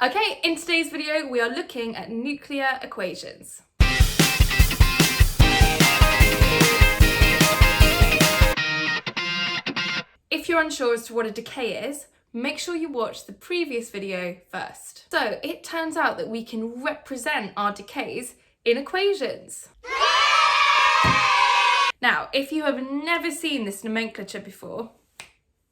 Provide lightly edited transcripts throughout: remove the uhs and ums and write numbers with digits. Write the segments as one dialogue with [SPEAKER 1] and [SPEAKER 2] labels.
[SPEAKER 1] Okay, in today's video we are looking at nuclear equations. If you're unsure as to what a decay is, make sure you watch the previous video first. So it turns out that we can represent our decays in equations. Now, if you have never seen this nomenclature before,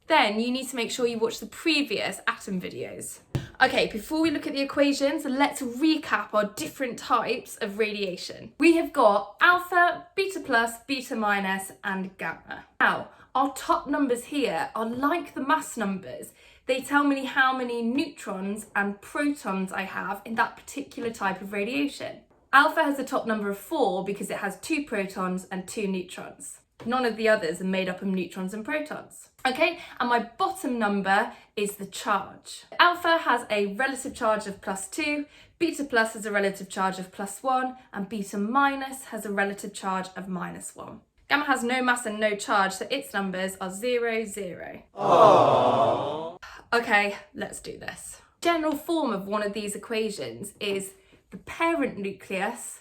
[SPEAKER 1] then you need to make sure you watch the previous atom videos. Okay, before we look at the equations, let's recap our different types of radiation. We have got alpha, beta plus, beta minus, and gamma. Now, our top numbers here are like the mass numbers. They tell me how many neutrons and protons I have in that particular type of radiation. Alpha has a top number of 4 because it has 2 protons and 2 neutrons. None of the others are made up of neutrons and protons. Okay, and my bottom number is the charge. Alpha has a relative charge of +2, beta plus has a relative charge of +1, and beta minus has a relative charge of -1. Gamma has no mass and no charge, so its numbers are 0, 0. Aww. Okay, let's do this. General form of one of these equations is the parent nucleus,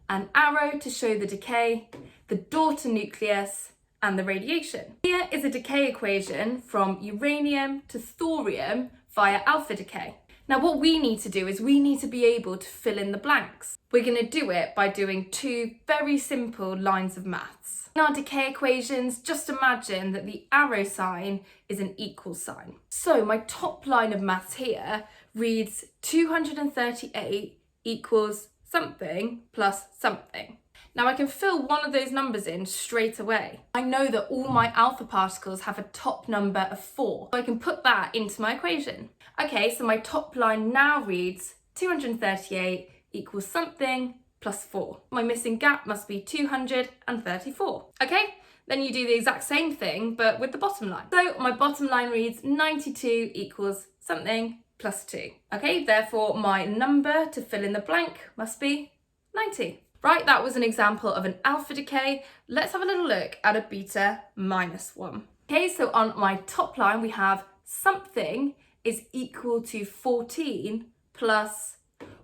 [SPEAKER 1] an arrow to show the decay, the daughter nucleus, and the radiation. Here is a decay equation from uranium to thorium via alpha decay. Now what we need to do is we need to be able to fill in the blanks. We're going to do it by doing 2 very simple lines of maths. In our decay equations, just imagine that the arrow sign is an equal sign. So my top line of maths here reads 238 equals something plus something. Now I can fill one of those numbers in straight away. I know that all my alpha particles have a top number of 4, so I can put that into my equation. Okay, so my top line now reads 238 equals something plus 4. My missing gap must be 234. Okay, then you do the exact same thing but with the bottom line. So my bottom line reads 92 equals something plus 2. Okay, therefore my number to fill in the blank must be 90. Right, that was an example of an alpha decay. Let's have a little look at a beta minus one. Okay, so on my top line we have something is equal to 14 plus,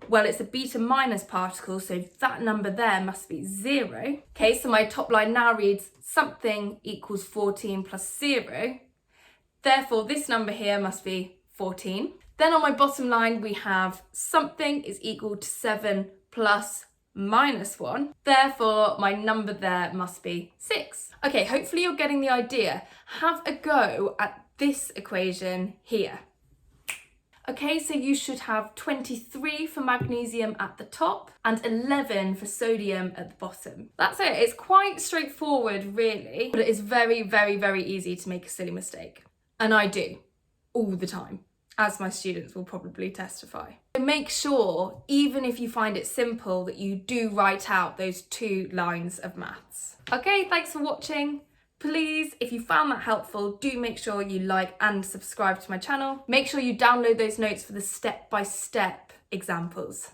[SPEAKER 1] well, it's a beta minus particle, so that number there must be 0. Okay, so my top line now reads something equals 14 plus 0. Therefore, this number here must be 14. Then on my bottom line, we have something is equal to 7 plus -1. Therefore, my number there must be 6. Okay, hopefully you're getting the idea. Have a go at this equation here. Okay, so you should have 23 for magnesium at the top and 11 for sodium at the bottom. That's it. It's quite straightforward, really, but it is very, very, very easy to make a silly mistake. And I do, all the time, as my students will probably testify. So make sure, even if you find it simple, that you do write out those 2 lines of maths. Okay, thanks for watching. Please, if you found that helpful, do make sure you like and subscribe to my channel. Make sure you download those notes for the step-by-step examples.